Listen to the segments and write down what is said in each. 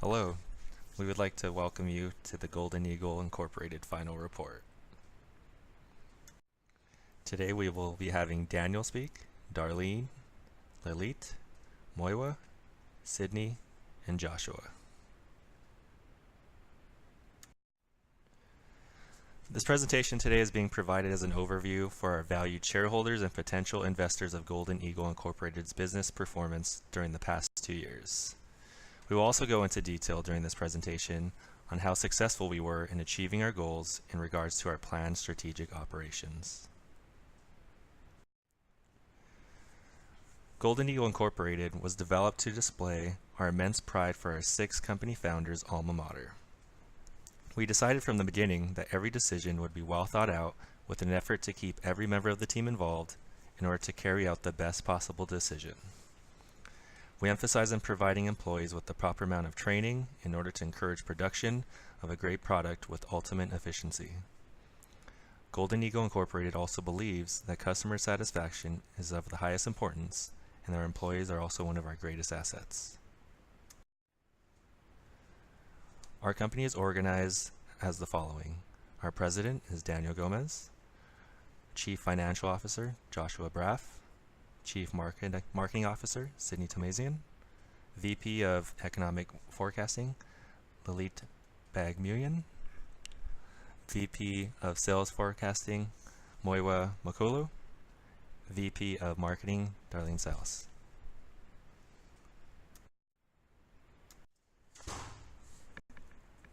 Hello, we would like to welcome you to the Golden Eagle Incorporated Final Report. Today we will be having Daniel speak, Darlene, Lilit, Moiwa, Sydney, and Joshua. This presentation today is being provided as an overview for our valued shareholders and potential investors of Golden Eagle Incorporated's business performance during the past 2 years. We will also go into detail during this presentation on how successful we were in achieving our goals in regards to our planned strategic operations. Golden Eagle Incorporated was developed to display our immense pride for our 6 company founders' alma mater. We decided from the beginning that every decision would be well thought out with an effort to keep every member of the team involved in order to carry out the best possible decision. We emphasize on providing employees with the proper amount of training in order to encourage production of a great product with ultimate efficiency. Golden Eagle Incorporated also believes that customer satisfaction is of the highest importance, and our employees are also one of our greatest assets. Our company is organized as the following. Our president is Daniel Gomez, Chief Financial Officer Joshua Braff, Chief Marketing Officer Sydney Tomasian, VP of Economic Forecasting Lilit Baghumyan, VP of Sales Forecasting Olumuyiwa Mokuolu, VP of Marketing Darlene Sales.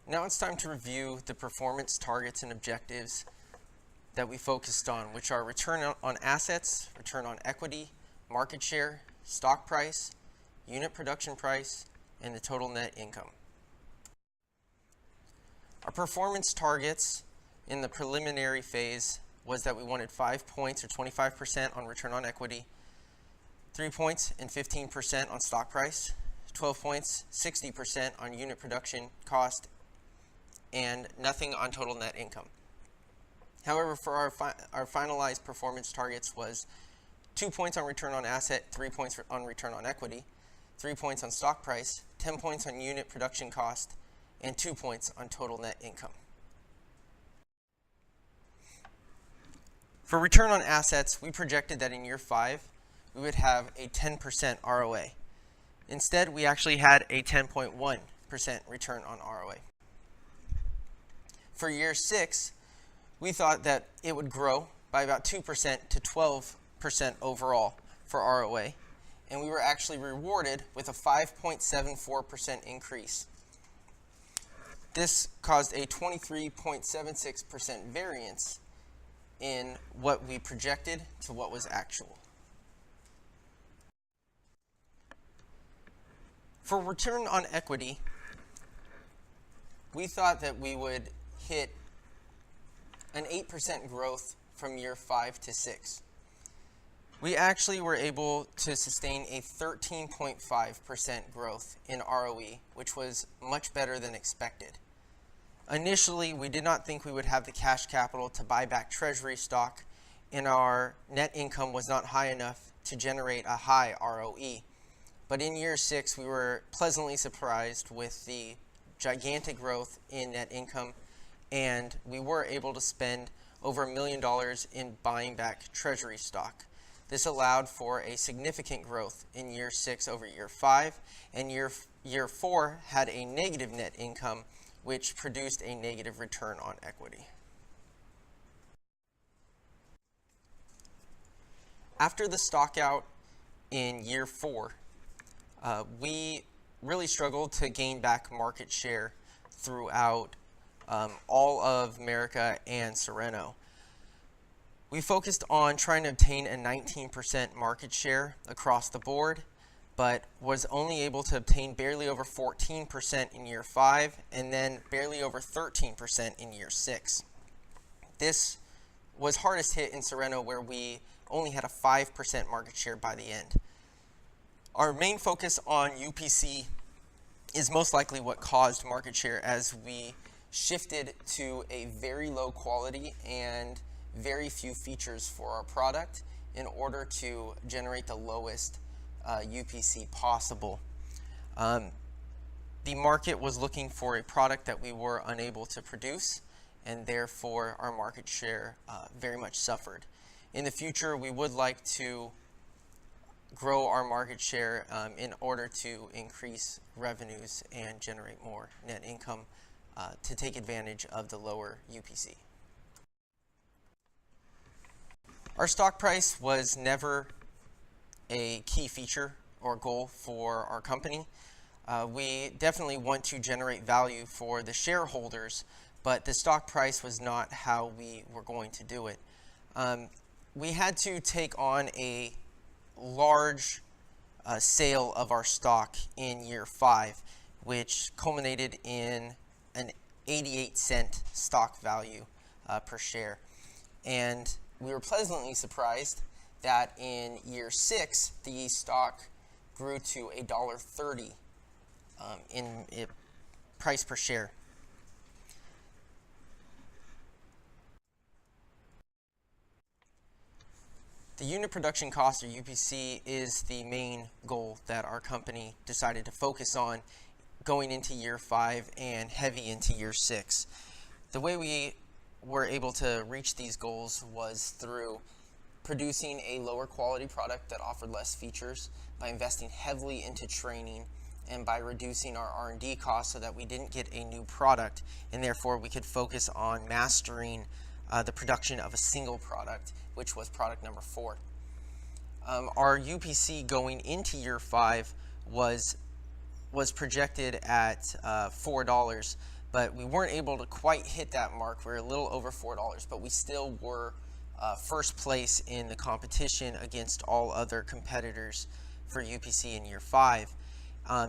Now it's time to review the performance targets and objectives that we focused on, which are return on assets, return on equity, market share, stock price, unit production price, and the total net income. Our performance targets in the preliminary phase was that we wanted 5 points or 25% on return on equity, 3 points and 15% on stock price, 12 points, 60% on unit production cost, and nothing on total net income. However, for our finalized performance targets was 2 points on return on asset, 3 points on return on equity, 3 points on stock price, 10 points on unit production cost, and 2 points on total net income. For return on assets, we projected that in year 5, we would have a 10% ROA. Instead, we actually had a 10.1% return on ROA. For year 6, we thought that it would grow by about 2% to 12% overall for ROA, and we were actually rewarded with a 5.74% increase. This caused a 23.76% variance in what we projected to what was actual. For return on equity, we thought that we would hit an 8% growth from year 5 to 6. We actually were able to sustain a 13.5% growth in ROE, which was much better than expected. Initially, we did not think we would have the cash capital to buy back treasury stock, and our net income was not high enough to generate a high ROE. But in year 6, we were pleasantly surprised with the gigantic growth in net income, and we were able to spend over $1 million in buying back treasury stock. This allowed for a significant growth in year 6 over year 5, and year 4 had a negative net income, which produced a negative return on equity. After the stock out in year 4, we really struggled to gain back market share throughout all of America and Sereno. We focused on trying to obtain a 19% market share across the board, but was only able to obtain barely over 14% in year 5, and then barely over 13% in year 6. This was hardest hit in Sereno, where we only had a 5% market share by the end. Our main focus on UPC is most likely what caused market share, as we shifted to a very low quality and very few features for our product in order to generate the lowest UPC possible. the market was looking for a product that we were unable to produce, and therefore our market share very much suffered. In the future, we would like to grow our market share in order to increase revenues and generate more net income to take advantage of the lower UPC. Our stock price was never a key feature or goal for our company. We definitely want to generate value for the shareholders, but the stock price was not how we were going to do it. We had to take on a large sale of our stock in year 5, which culminated in an 88-cent stock value per share. And we were pleasantly surprised that in year 6, the stock grew to $1.30 in price per share. The unit production cost, or UPC, is the main goal that our company decided to focus on going into year 5 and heavy into year 6. The way we were able to reach these goals was through producing a lower quality product that offered less features, by investing heavily into training, and by reducing our R&D costs so that we didn't get a new product, and therefore we could focus on mastering the production of a single product, which was product number 4. Our UPC going into year 5 was projected at $4, but we weren't able to quite hit that mark. We were a little over $4, but we still were first place in the competition against all other competitors for UPC in year 5.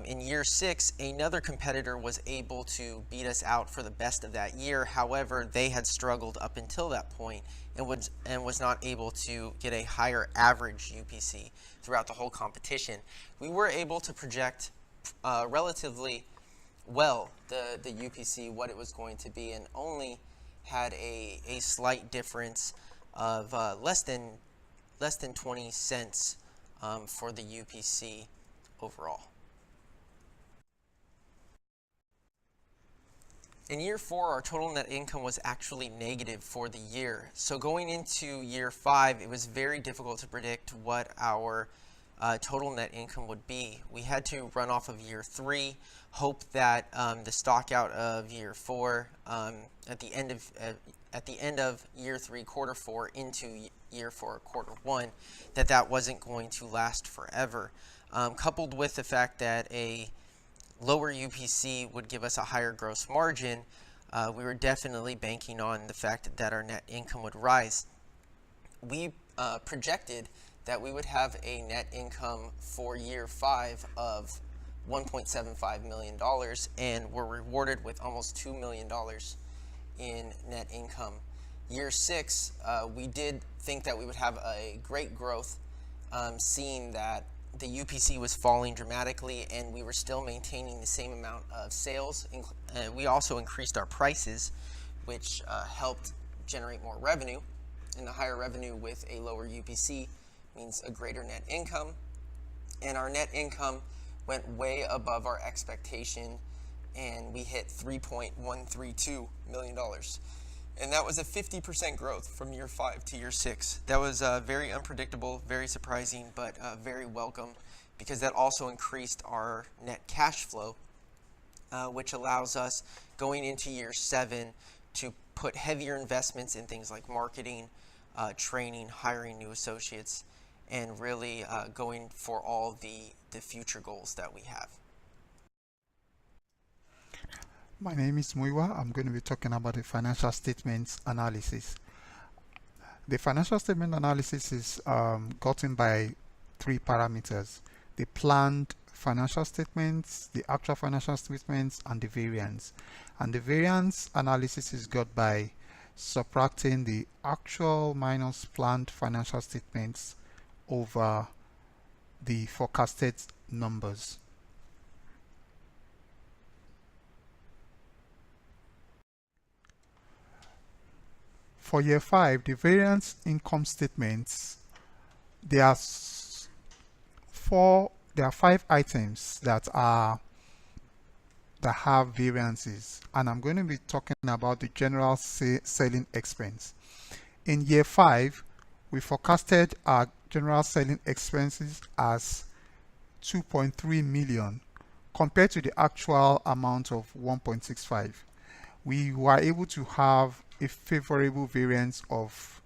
In year 6, another competitor was able to beat us out for the best of that year. However, they had struggled up until that point and was not able to get a higher average UPC throughout the whole competition. We were able to project relatively well the UPC, what it was going to be, and only had a slight difference of less than 20 cents for the UPC overall. In year 4, our total net income was actually negative for the year. So going into year 5, it was very difficult to predict what our total net income would be. We had to run off of year 3, hope that the stock out of year 4 at the end of year 3, quarter 4, into year 4, quarter 1, that wasn't going to last forever. Coupled with the fact that a lower UPC would give us a higher gross margin, we were definitely banking on the fact that our net income would rise. We projected that we would have a net income for year 5 of $1.75 million, and were rewarded with almost $2 million in net income. Year 6, we did think that we would have a great growth, seeing that the UPC was falling dramatically and we were still maintaining the same amount of sales. We also increased our prices, which helped generate more revenue, and the higher revenue with a lower UPC means a greater net income, and our net income went way above our expectation, and we hit $3.132 million. And that was a 50% growth from year 5 to year 6. That was very unpredictable, very surprising, but very welcome, because that also increased our net cash flow, which allows us going into year 7 to put heavier investments in things like marketing, training, hiring new associates, and really going for all the future goals that we have. My name is Muiwa. I'm going to be talking about the financial statements analysis. The financial statement analysis is gotten by 3 parameters: the planned financial statements, the actual financial statements, and the variance. And the variance analysis is got by subtracting the actual minus planned financial statements over the forecasted numbers. For year 5, the variance income statements, there are 5 items that are that have variances, and I'm going to be talking about the general selling expense. In year 5, we forecasted our general selling expenses as 2.3 million compared to the actual amount of 1.65. We were able to have a favorable variance of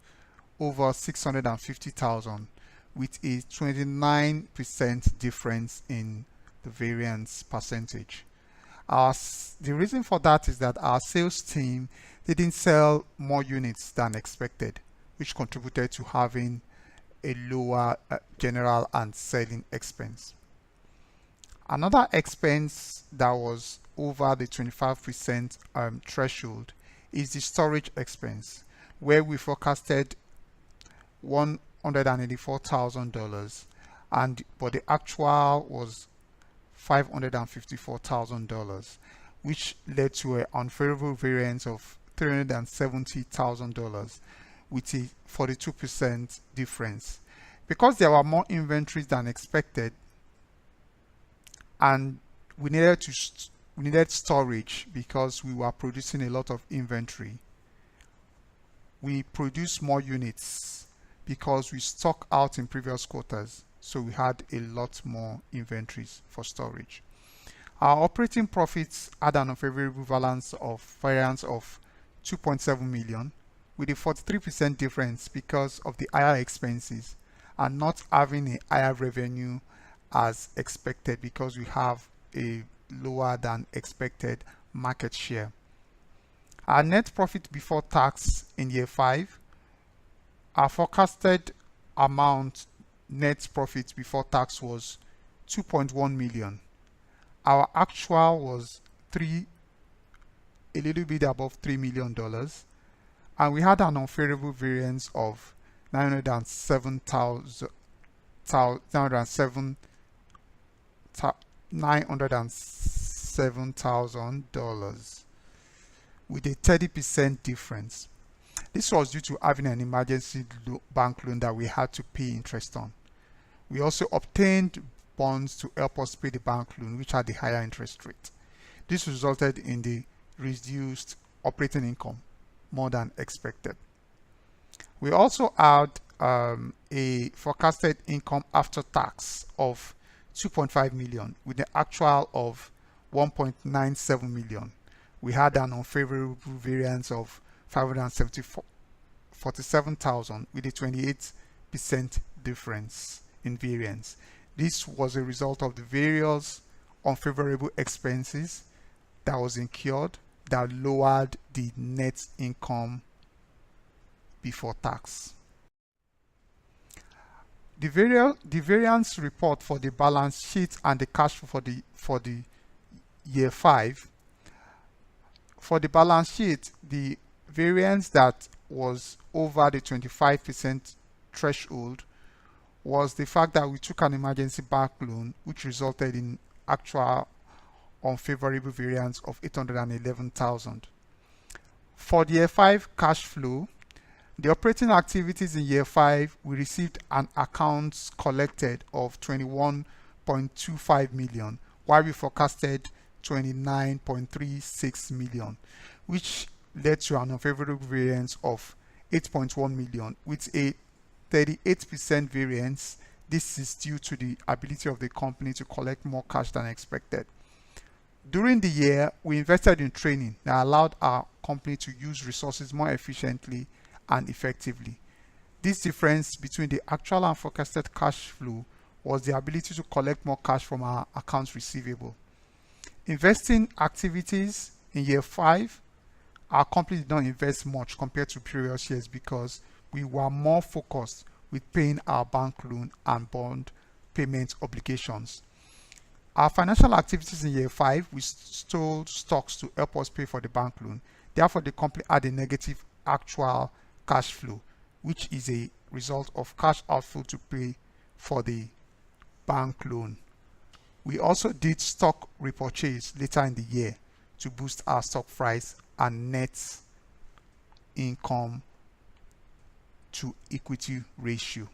over 650,000 with a 29% difference in the variance percentage. The reason for that is that our sales team didn't sell more units than expected, which contributed to having a lower general and selling expense. Another expense that was over the 25% threshold is the storage expense, where we forecasted $184,000, but the actual was $554,000, which led to an unfavorable variance of $370,000 with a 42% difference. Because there were more inventories than expected and we needed storage because we were producing a lot of inventory, we produced more units because we stocked out in previous quarters, so we had a lot more inventories for storage. Our operating profits had an unfavorable variance of 2.7 million with a 43% difference because of the higher expenses and not having a higher revenue as expected because we have a lower than expected market share. Our net profit before tax in year 5, our forecasted amount net profit before tax was 2.1 million. Our actual was a little bit above $3 million, and we had an unfavorable variance of $907,000 with a 30% difference. This was due to having an emergency bank loan that we had to pay interest on. We also obtained bonds to help us pay the bank loan, which had a higher interest rate. This resulted in the reduced operating income more than expected. We also had a forecasted income after tax of 2.5 million with an actual of 1.97 million. We had an unfavorable variance of 547,000 with a 28% difference in variance. This was a result of the various unfavorable expenses that was incurred that lowered the net income before tax. The variance report for the balance sheet and the cash flow for the year 5. For the balance sheet, the variance that was over the 25% threshold was the fact that we took an emergency bank loan, which resulted in actual unfavorable variance of 811,000. For the year 5 cash flow, the operating activities in year 5, we received an accounts collected of 21.25 million, while we forecasted 29.36 million, which led to an unfavorable variance of 8.1 million with a 38% variance. This is due to the ability of the company to collect more cash than expected. During the year, we invested in training that allowed our company to use resources more efficiently and effectively. This difference between the actual and forecasted cash flow was the ability to collect more cash from our accounts receivable. Investing activities in year 5, our company did not invest much compared to previous years because we were more focused with paying our bank loan and bond payment obligations. Our financial activities in year 5, we sold stocks to help us pay for the bank loan. Therefore, the company had a negative actual cash flow, which is a result of cash outflow to pay for the bank loan. We also did stock repurchase later in the year to boost our stock price and net income to equity ratio.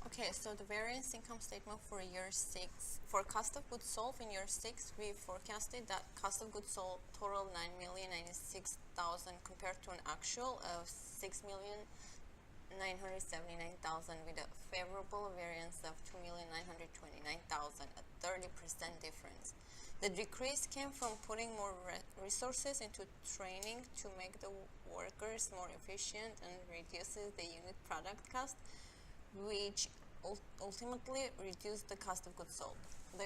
Okay, Okay, so the variance income statement for year 6, for cost of goods sold in year 6, we forecasted that cost of goods sold total 9,096,000 compared to an actual of 6,979,000 with a favorable variance of 2,929,000, a 30% difference. The decrease came from putting more resources into training to make the workers more efficient and reduces the unit product cost, which ultimately reduced the cost of goods sold. The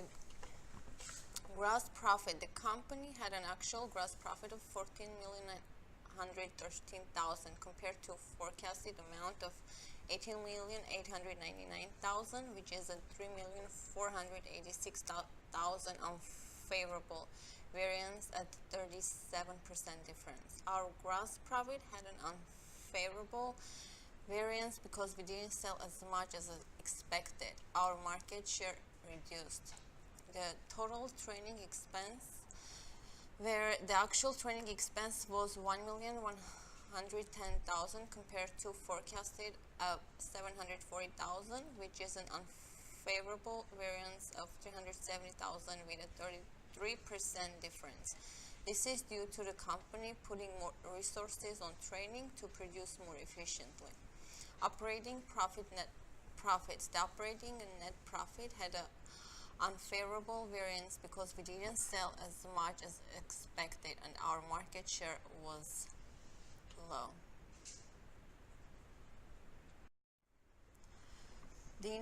gross profit, the company had an actual gross profit of 14,113,000 compared to forecasted amount of 18,899,000, which is a 3,486,000 unfavorable variance at 37% difference. Our gross profit had an unfavorable variance because we didn't sell as much as expected. Our market share reduced. The total training expense, where the actual training expense was 1,110,000 compared to forecasted of 740,000, which is an unfavorable variance of 370,000 with a 33% difference. This is due to the company putting more resources on training to produce more efficiently. Operating profit, net profits. The operating and net profit had an unfavorable variance because we didn't sell as much as expected and our market share was low. The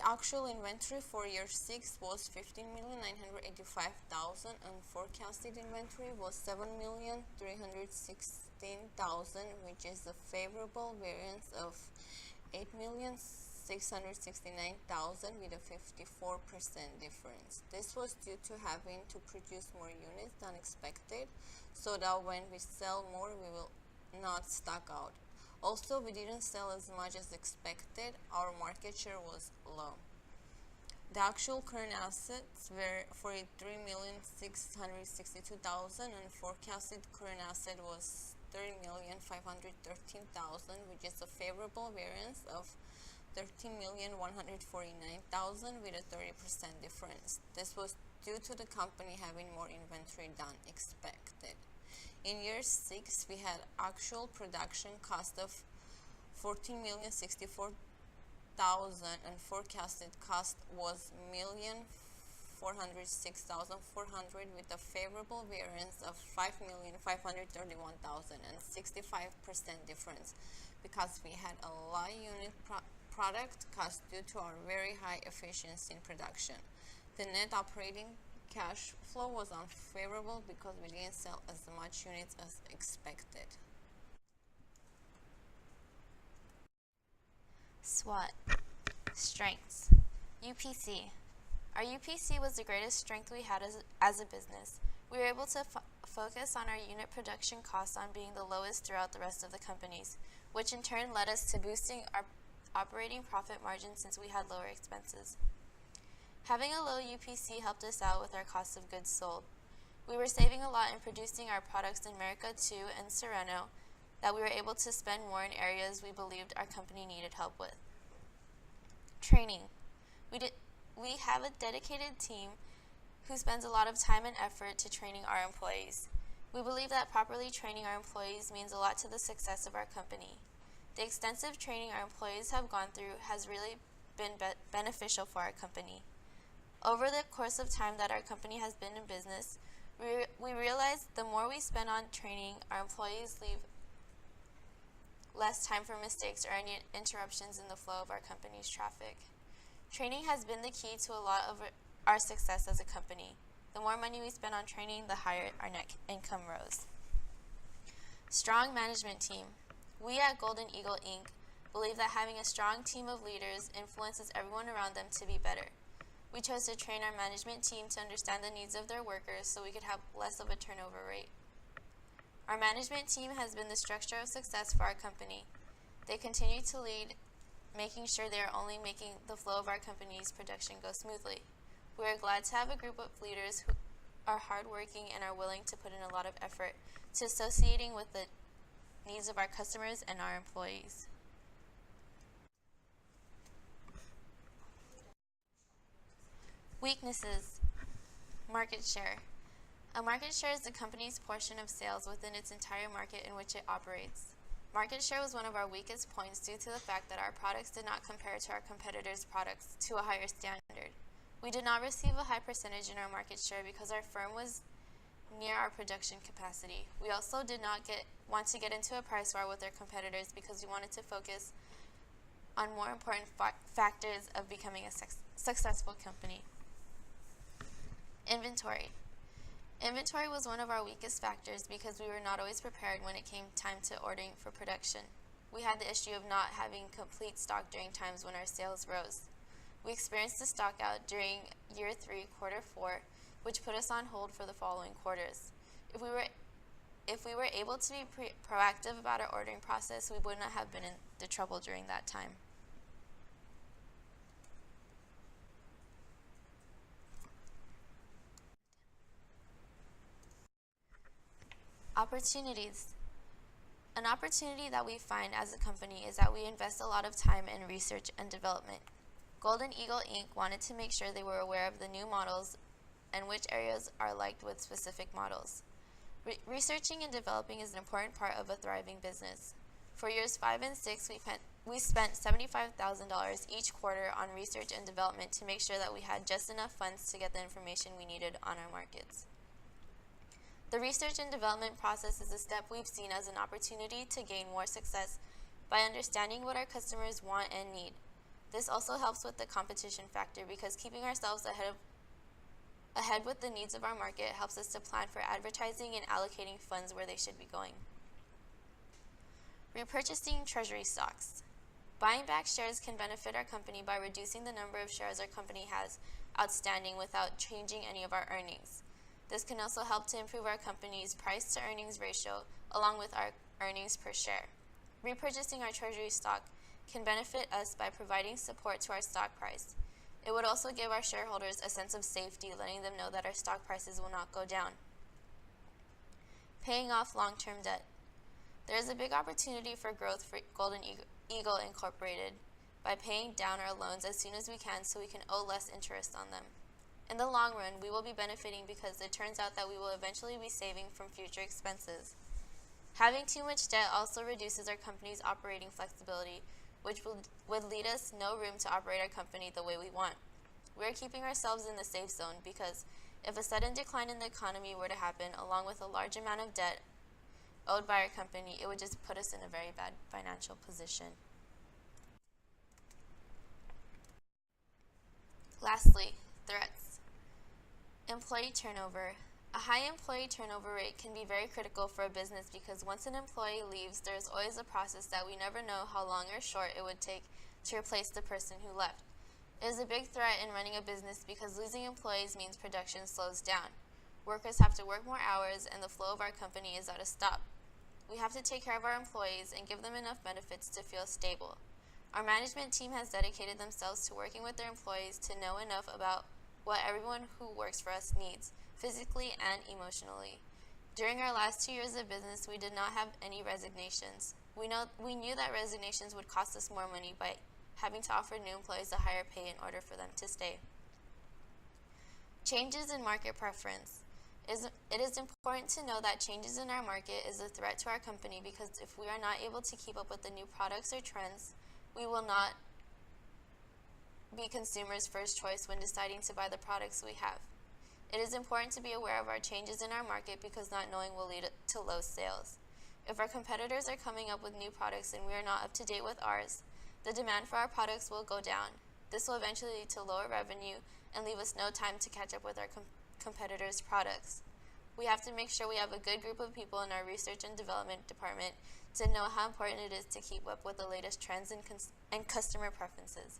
actual inventory for year 6 was 15,985,000 and forecasted inventory was 7,316,000, which is a favorable variance of 8,669,000 with a 54% difference. This was due to having to produce more units than expected, so that when we sell more, we will not stock out. Also, we didn't sell as much as expected. Our market share was low. The actual current assets were 43,662,000 and forecasted current asset was 30,513,000, which is a favorable variance of 13,149,000 with a 30% difference. This was due to the company having more inventory than expected. In year 6, we had actual production cost of 14,064,000 and forecasted cost was 1,406,400 with a favorable variance of 5,531,000 and 65% difference because we had a low unit product cost due to our very high efficiency in production. The net operating cash flow was unfavorable because we didn't sell as much units as expected. SWOT. Strengths. UPC. Our UPC was the greatest strength we had as a business. We were able to focus on our unit production costs on being the lowest throughout the rest of the companies, which in turn led us to boosting our operating profit margin since we had lower expenses. Having a low UPC helped us out with our cost of goods sold. We were saving a lot in producing our products in America 2 and Sereno that we were able to spend more in areas we believed our company needed help with. Training. We have a dedicated team who spends a lot of time and effort to training our employees. We believe that properly training our employees means a lot to the success of our company. The extensive training our employees have gone through has really been beneficial for our company. Over the course of time that our company has been in business, we realized the more we spend on training, our employees leave less time for mistakes or any interruptions in the flow of our company's traffic. Training has been the key to a lot of our success as a company. The more money we spend on training, the higher our net income rose. Strong management team. We at Golden Eagle Inc. believe that having a strong team of leaders influences everyone around them to be better. We chose to train our management team to understand the needs of their workers so we could have less of a turnover rate. Our management team has been the structure of success for our company. They continue to lead, making sure they are only making the flow of our company's production go smoothly. We are glad to have a group of leaders who are hardworking and are willing to put in a lot of effort to associating with the needs of our customers and our employees. Weaknesses. Market share. A market share is the company's portion of sales within its entire market in which it operates. Market share was one of our weakest points due to the fact that our products did not compare to our competitors' products to a higher standard. We did not receive a high percentage in our market share because our firm was near our production capacity. We also did not want to get into a price war with our competitors because we wanted to focus on more important factors of becoming a successful company. Inventory. Inventory was one of our weakest factors because we were not always prepared when it came time to ordering for production. We had the issue of not having complete stock during times when our sales rose. We experienced a stock out during year 3, quarter 4, which put us on hold for the following quarters. If we were able to be proactive about our ordering process, we would not have been in the trouble during that time. Opportunities. An opportunity that we find as a company is that we invest a lot of time in research and development. Golden Eagle Inc. wanted to make sure they were aware of the new models and which areas are liked with specific models. Researching and developing is an important part of a thriving business. For years 5 and 6, we spent $75,000 each quarter on research and development to make sure that we had just enough funds to get the information we needed on our markets. The research and development process is a step we've seen as an opportunity to gain more success by understanding what our customers want and need. This also helps with the competition factor because keeping ourselves ahead with the needs of our market helps us to plan for advertising and allocating funds where they should be going. Repurchasing treasury stocks. Buying back shares can benefit our company by reducing the number of shares our company has outstanding without changing any of our earnings. This can also help to improve our company's price-to-earnings ratio along with our earnings per share. Repurchasing our treasury stock can benefit us by providing support to our stock price. It would also give our shareholders a sense of safety, letting them know that our stock prices will not go down. Paying off long-term debt. There is a big opportunity for growth for Golden Eagle Incorporated by paying down our loans as soon as we can so we can owe less interest on them. In the long run, we will be benefiting because it turns out that we will eventually be saving from future expenses. Having too much debt also reduces our company's operating flexibility, which would lead us no room to operate our company the way we want. We are keeping ourselves in the safe zone because if a sudden decline in the economy were to happen, along with a large amount of debt owed by our company, it would just put us in a very bad financial position. Lastly, threats. Employee turnover. A high employee turnover rate can be very critical for a business because once an employee leaves, there is always a process that we never know how long or short it would take to replace the person who left. It is a big threat in running a business because losing employees means production slows down. Workers have to work more hours and the flow of our company is at a stop. We have to take care of our employees and give them enough benefits to feel stable. Our management team has dedicated themselves to working with their employees to know enough about what everyone who works for us needs, physically and emotionally. During our last 2 years of business, we did not have any resignations. We knew that resignations would cost us more money by having to offer new employees a higher pay in order for them to stay. Changes in market preference. It is important to know that changes in our market is a threat to our company because if we are not able to keep up with the new products or trends, we will not be consumers' first choice when deciding to buy the products we have. It is important to be aware of our changes in our market because not knowing will lead to low sales. If our competitors are coming up with new products and we are not up to date with ours, the demand for our products will go down. This will eventually lead to lower revenue and leave us no time to catch up with our competitors' products. We have to make sure we have a good group of people in our research and development department to know how important it is to keep up with the latest trends and customer preferences.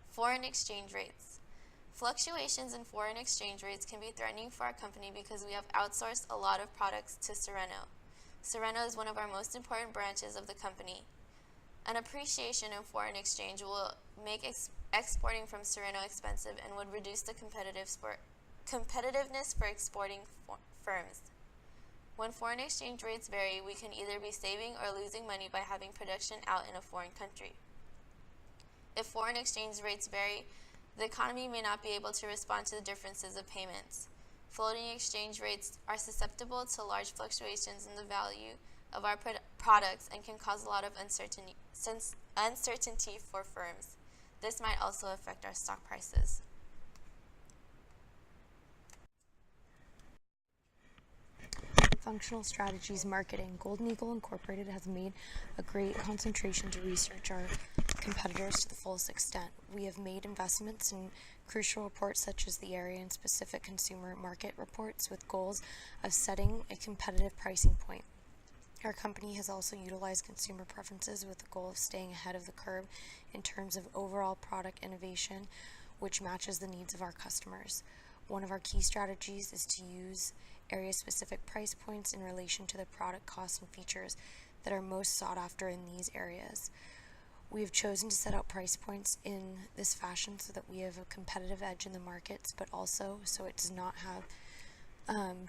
Foreign exchange rates. Fluctuations in foreign exchange rates can be threatening for our company because we have outsourced a lot of products to Sereno. Sereno is one of our most important branches of the company. An appreciation in foreign exchange will make exporting from Sereno expensive and would reduce the competitiveness for exporting firms. When foreign exchange rates vary, we can either be saving or losing money by having production out in a foreign country. If foreign exchange rates vary The economy may not be able to respond to the differences of payments. Floating exchange rates are susceptible to large fluctuations in the value of our products and can cause a lot of uncertainty for firms. This might also affect our stock prices. Functional Strategies Marketing. Golden Eagle Incorporated has made a great concentration to research our competitors to the fullest extent. We have made investments in crucial reports such as the area and specific consumer market reports with goals of setting a competitive pricing point. Our company has also utilized consumer preferences with the goal of staying ahead of the curve in terms of overall product innovation, which matches the needs of our customers. One of our key strategies is to use area-specific price points in relation to the product costs and features that are most sought after in these areas. We have chosen to set out price points in this fashion so that we have a competitive edge in the markets, but also so it does not have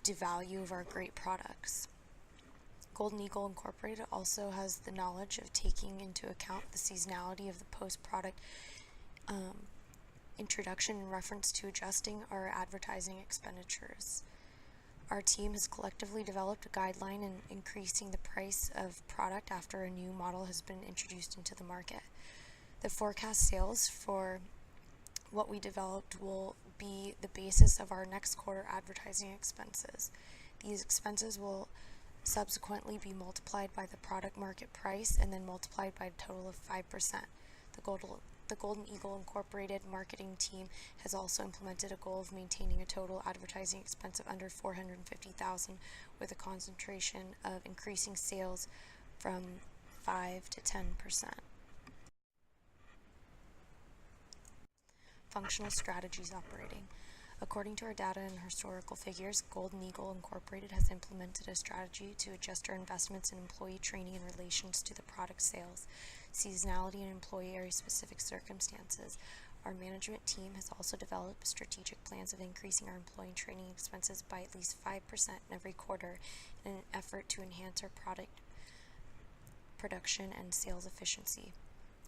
devalue of our great products. Golden Eagle Incorporated also has the knowledge of taking into account the seasonality of the post-product introduction in reference to adjusting our advertising expenditures. Our team has collectively developed a guideline in increasing the price of product after a new model has been introduced into the market. The forecast sales for what we developed will be the basis of our next quarter advertising expenses. These expenses will subsequently be multiplied by the product market price and then multiplied by a total of 5%. The Golden Eagle Incorporated marketing team has also implemented a goal of maintaining a total advertising expense of under $450,000 with a concentration of increasing sales from 5 to 10%. Functional strategies operating. According to our data and historical figures, Golden Eagle Incorporated has implemented a strategy to adjust our investments in employee training in relations to the product sales, seasonality, and employee area-specific circumstances. Our management team has also developed strategic plans of increasing our employee training expenses by at least 5% in every quarter in an effort to enhance our product production and sales efficiency.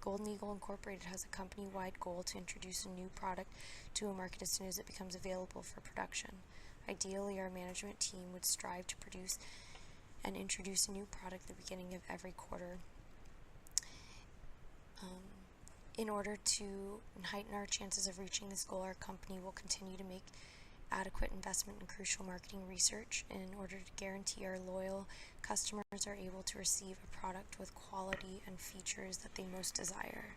Golden Eagle Incorporated has a company-wide goal to introduce a new product to a market as soon as it becomes available for production. Ideally, our management team would strive to produce and introduce a new product at the beginning of every quarter. In order to heighten our chances of reaching this goal, our company will continue to make adequate investment in crucial marketing research in order to guarantee our loyal customers are able to receive a product with quality and features that they most desire.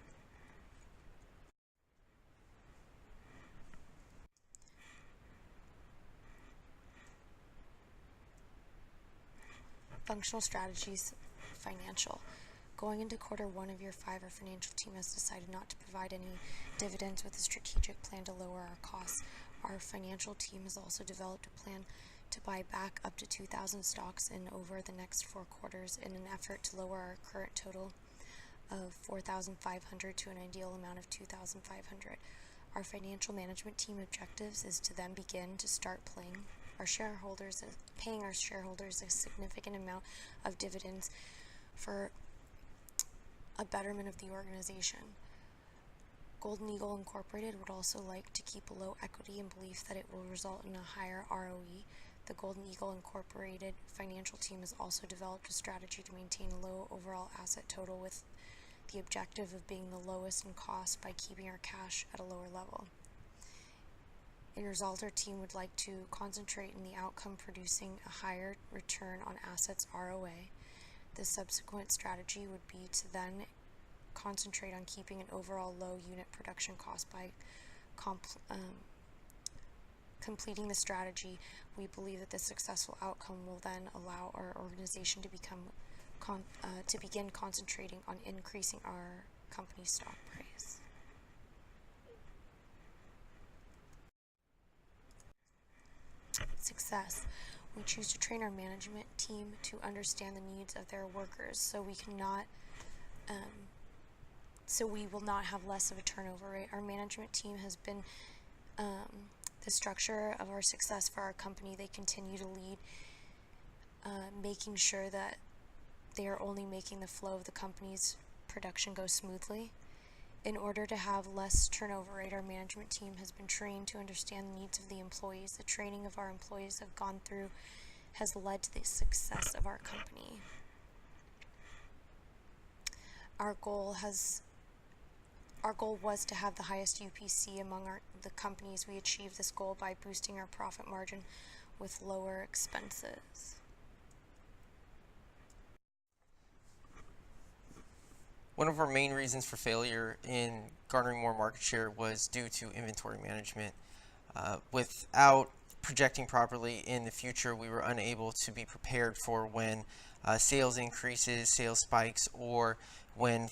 Functional strategies, financial. Going into quarter 1 of year 5, our financial team has decided not to provide any dividends with a strategic plan to lower our costs. Our financial team has also developed a plan to buy back up to 2,000 stocks in over the next 4 quarters in an effort to lower our current total of 4,500 to an ideal amount of 2,500. Our financial management team objectives is to then begin to start paying our shareholders a significant amount of dividends for a betterment of the organization. Golden Eagle Incorporated would also like to keep a low equity and belief that it will result in a higher ROE. The Golden Eagle Incorporated financial team has also developed a strategy to maintain a low overall asset total with the objective of being the lowest in cost by keeping our cash at a lower level. In result, our team would like to concentrate in the outcome producing a higher return on assets ROA. The subsequent strategy would be to then concentrate on keeping an overall low unit production cost by completing the strategy. We believe that this successful outcome will then allow our organization to begin concentrating on increasing our company's stock price. Success. We choose to train our management team to understand the needs of their workers so we will not have less of a turnover rate. Our management team has been the structure of our success for our company. They continue to lead, making sure that they are only making the flow of the company's production go smoothly. In order to have less turnover rate, our management team has been trained to understand the needs of the employees. The training of our employees have gone through has led to the success of our company. Our goal was to have the highest UPC among the companies. We achieved this goal by boosting our profit margin with lower expenses. One of our main reasons for failure in garnering more market share was due to inventory management. Without projecting properly in the future, we were unable to be prepared for when sales increases, sales spikes, or when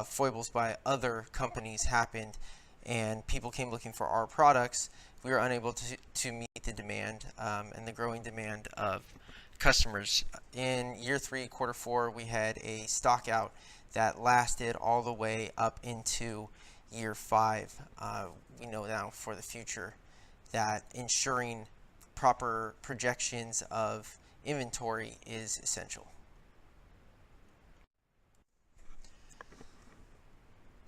foibles by other companies happened and people came looking for our products. We were unable to meet the demand and the growing demand of customers. In year 3, quarter 4, we had a stock out that lasted all the way up into year 5. We know now for the future that ensuring proper projections of inventory is essential.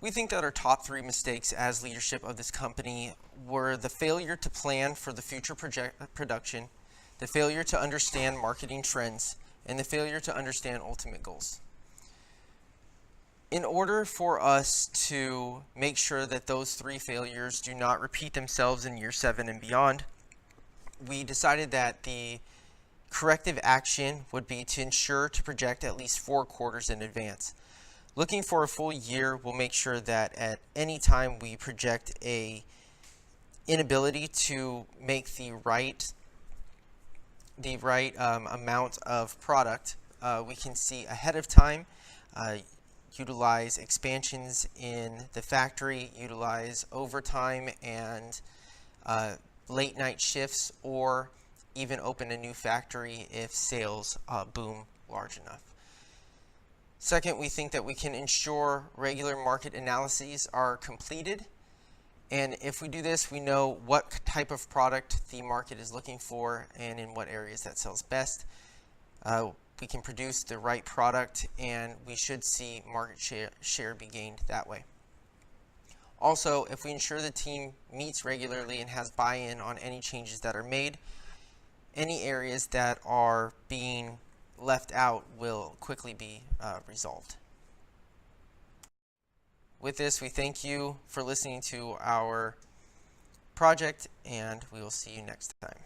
We think that our top 3 mistakes as leadership of this company were the failure to plan for the future production, the failure to understand marketing trends, and the failure to understand ultimate goals. In order for us to make sure that those 3 failures do not repeat themselves in year 7 and beyond, we decided that the corrective action would be to ensure to project at least 4 quarters in advance. Looking for a full year will make sure that at any time we project a inability to make the right amount of product, we can see ahead of time, utilize expansions in the factory, utilize overtime and late night shifts, or even open a new factory if sales boom large enough. Second, we think that we can ensure regular market analyses are completed, and if we do this, we know what type of product the market is looking for and in what areas that sells best. We can produce the right product, and we should see market share be gained that way. Also, if we ensure the team meets regularly and has buy-in on any changes that are made, any areas that are being left out will quickly be resolved. With this, we thank you for listening to our project, and we will see you next time.